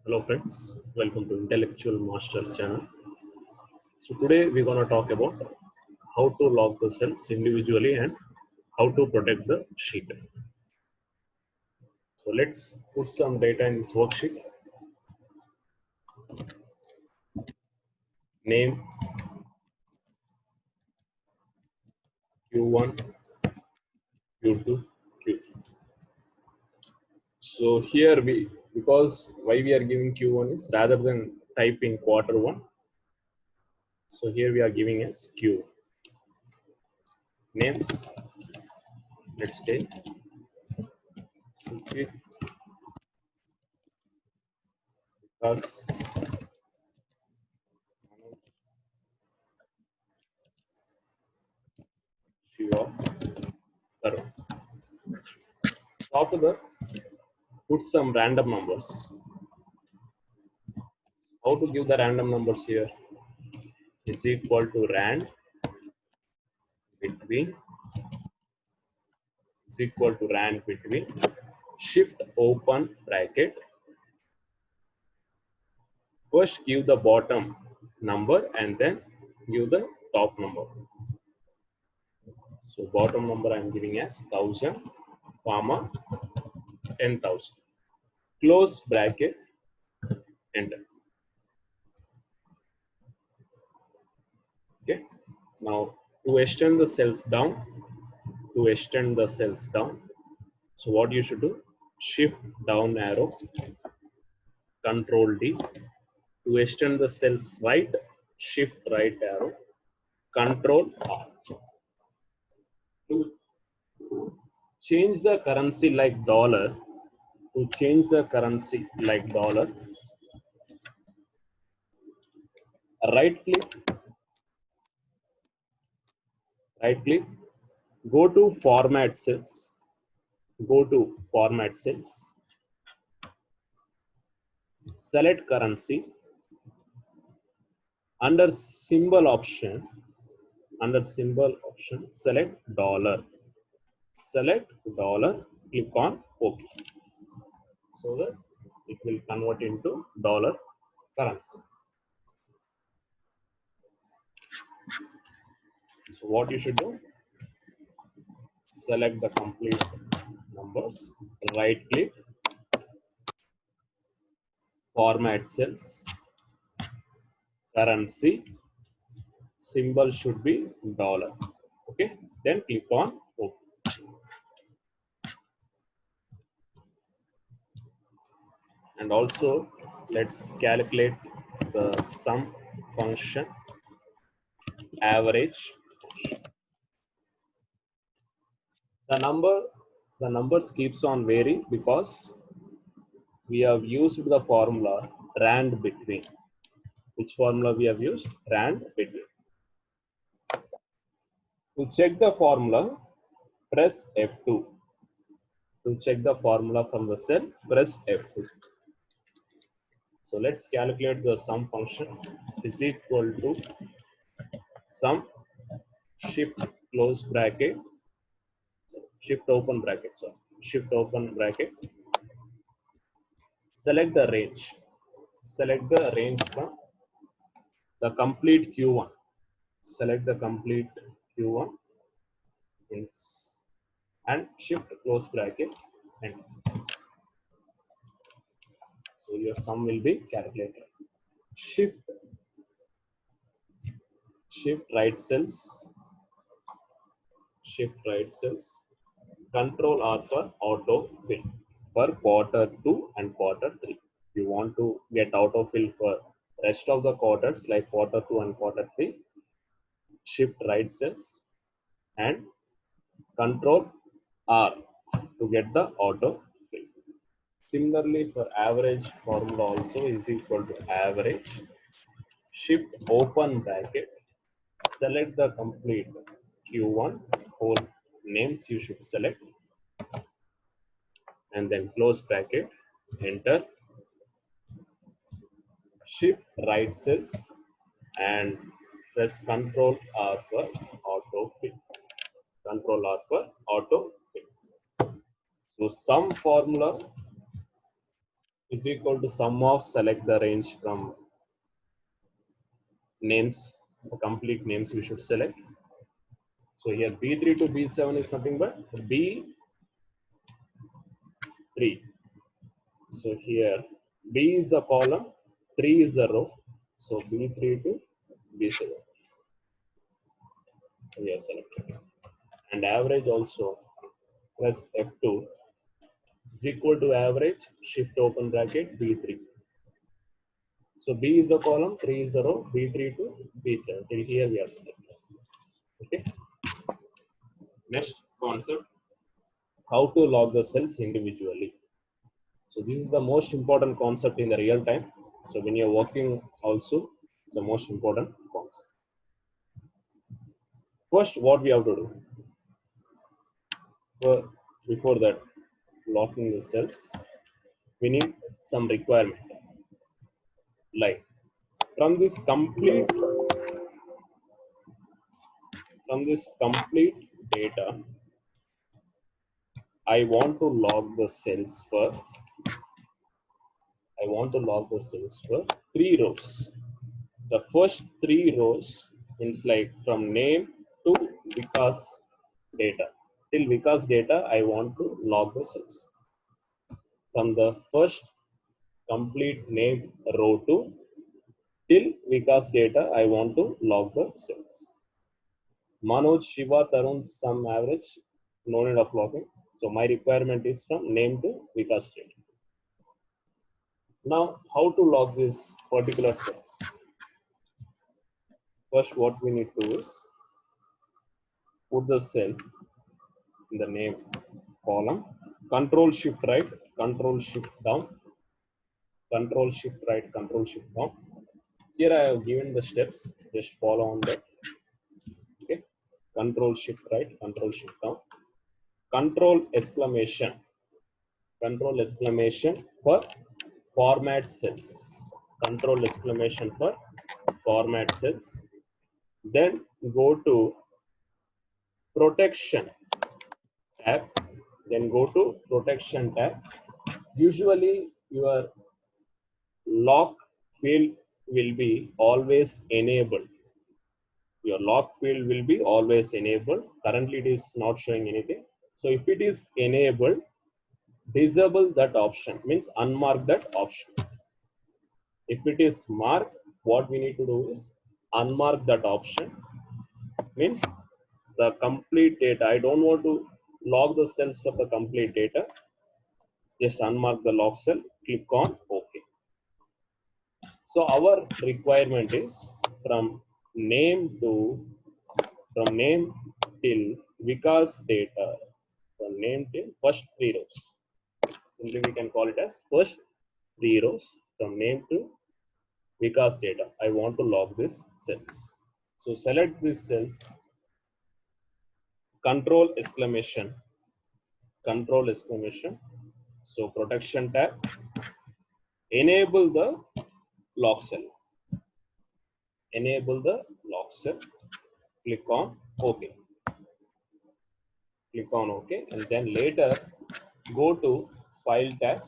Hello friends, welcome to Intellectual Master channel. So today we're going to talk about how to log the cells individually and how to protect the sheet. So let's put some data in this worksheet. Name Q1, Q2, Q3. So here because why we are giving Q1 is rather than typing quarter one. So here we are giving as Q. Names, let's take Sujit, Vikas, Shiva, Tarun. After that, put some random numbers. How to give the random numbers here? Is equal to rand between is equal to rand between shift open bracket. First give the bottom number and then give the top number. So bottom number I am giving as 1000, comma 10,000. Close bracket, enter. Okay. Now to extend the cells down, so what you should do? Shift down arrow, Control D. To extend the cells right, shift right arrow, Control R. To change the currency like dollar, right click, go to format cells, select currency, under symbol option, select dollar, click on OK, so that it will convert into dollar currency. So what you should do? Select the complete numbers, right click, format cells, currency, symbol should be dollar. Okay, then click on OK. And also let's calculate the sum function average. The numbers keeps on varying because we have used the formula rand between. Which formula we have used? Rand between. To check the formula, press F2. To check the formula from the cell, press F2. So let's calculate the sum function. Is equal to sum, shift close bracket, shift open bracket, select the range from the complete Q1, select the complete Q1 and shift close bracket, and so your sum will be calculated. Shift right cells, Control R for auto fill for quarter 2 and quarter 3. You want to get auto fill for rest of the quarters like quarter 2 and quarter 3. Shift right cells and Control R to get the auto fill. Similarly, for average formula also is equal to average, shift open bracket, select the complete Q1, whole names you should select, and then close bracket, enter, shift right cells and press Control R for auto fill. So sum formula is equal to sum of select the range from names, the complete names we should select. So here B3 to B7 is nothing but B3. So here B is the column, 3 is the row. So B3 to B7 we have selected. And average also plus F2 is equal to average, shift open bracket B3. So B is the column, 3 is the row, B3 to B7. Till here we have selected. Okay. Next concept, how to log the cells individually. So this is the most important concept in the real time. So when you're working also, it's the most important concept. First, what we have to do? Before that, locking the cells, we need some requirement. Like from this complete data, I want to log the cells for 3 rows. The first 3 rows is like from name to Vikas data. Till Vikas data, I want to log the cells. From the first complete name row to till Vikas data, I want to log the cells. Manoj, Shiva, Tarun, some average, no need of logging. So my requirement is from name to Vikas data. Now, how to log this particular cells? First, what we need to do is put the cell in the name column, control shift right, control shift down, control shift right, control shift down. Here I have given the steps, just follow on that. Okay, control shift right, control shift down, control exclamation for format cells, control exclamation for format cells. Then go to protection tab, then go to protection tab. Usually your lock field will be always enabled. Your lock field will be always enabled. Currently it is not showing anything. So if it is enabled, disable that option, means unmark that option. If it is marked, what we need to do is unmark that option, means the complete data. I don't want to log the cells for the complete data. Just unmark the log cell, click on OK. So our requirement is from name till Vikas data, from name till first 3 rows. Simply we can call it as first 3 rows from name to Vikas data. I want to log this cells. So select these cells, control exclamation. So protection tab, enable the lock cell. Click on OK. And then later go to file tab,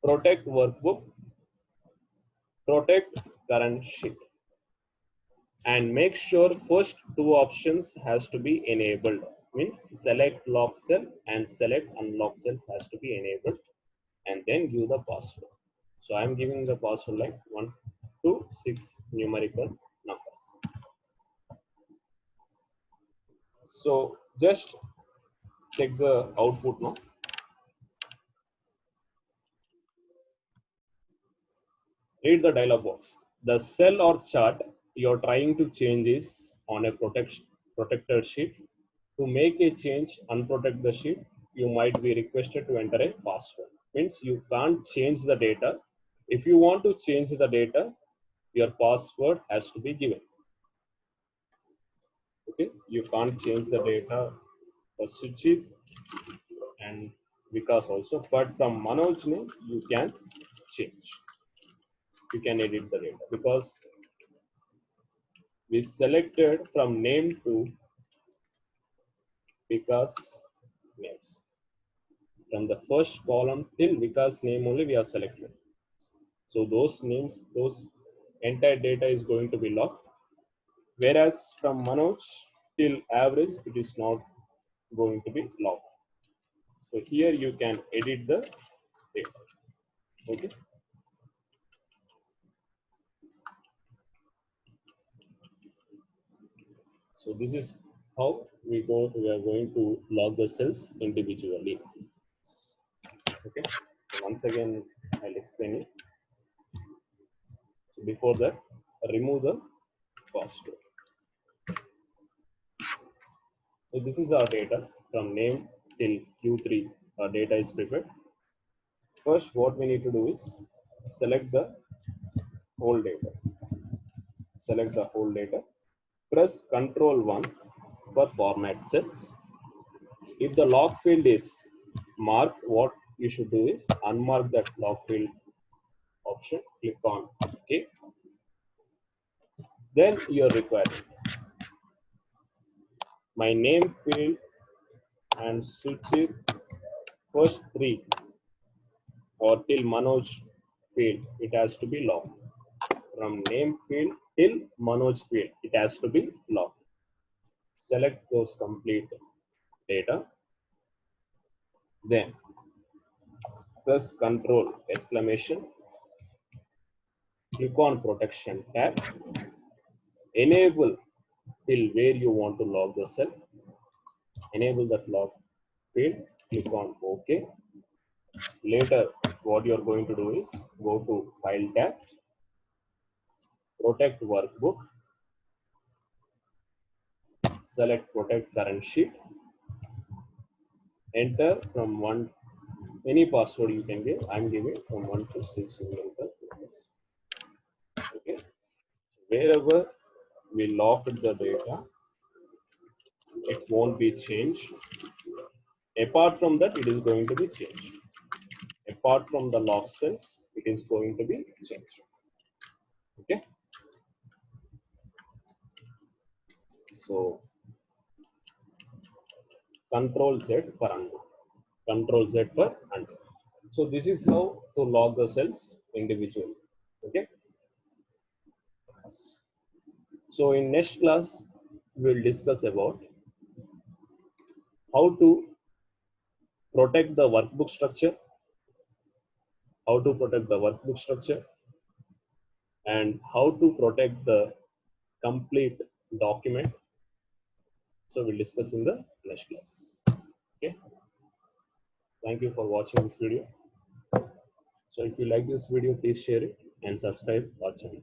protect workbook, protect current sheet, and make sure first 2 options has to be enabled, means select lock cell and select unlock cells has to be enabled, and then give the password. So I am giving the password like 1 to 6 numerical numbers. So just check the output now. Read the dialog box. The cell or chart you're trying to change is on a protected sheet. To make a change, unprotect the sheet. You might be requested to enter a password. Means you can't change the data. If you want to change the data, your password has to be given. Okay, you can't change the data for Suchit and Vikas also, but from Manoj's name you can change. You can edit the data because we selected from name to Vikas names. from the first column till Vikas name only we have selected. So those names, those entire data is going to be locked. Whereas from Manoj till average, it is not going to be locked. So here you can edit the data. Okay. So this is how we are going to log the cells individually. Okay. So once again, I'll explain it. So before that, remove the password. So this is our data from name till Q3. Our data is prepared. First, what we need to do is select the whole data. Select the whole data. Press Ctrl 1 for format cells. If the log field is marked, what you should do is unmark that log field option. Click on OK. Then you are required my name field and switch it first 3 or till Manoj field. It has to be locked. From name field till Manoj field, it has to be locked. Select those complete data. Then press Control exclamation. Click on Protection tab. Enable till where you want to log the cell. Enable that log field. Click on OK. Later, what you are going to do is go to File tab. Protect Workbook. Select Protect Current Sheet. Enter from 1, any password you can give. I'm giving from 1 to 6. Okay. Wherever we locked the data, it won't be changed. Apart from that, it is going to be changed. Apart from the lock cells, it is going to be changed. Okay. So Control Z for undo. Control Z for undo. So this is how to log the cells individually. Okay. So in next class, we'll discuss about how to protect the workbook structure, and how to protect the complete document. So we'll discuss in the next class. Okay. Thank you for watching this video. So if you like this video, please share it and subscribe our channel.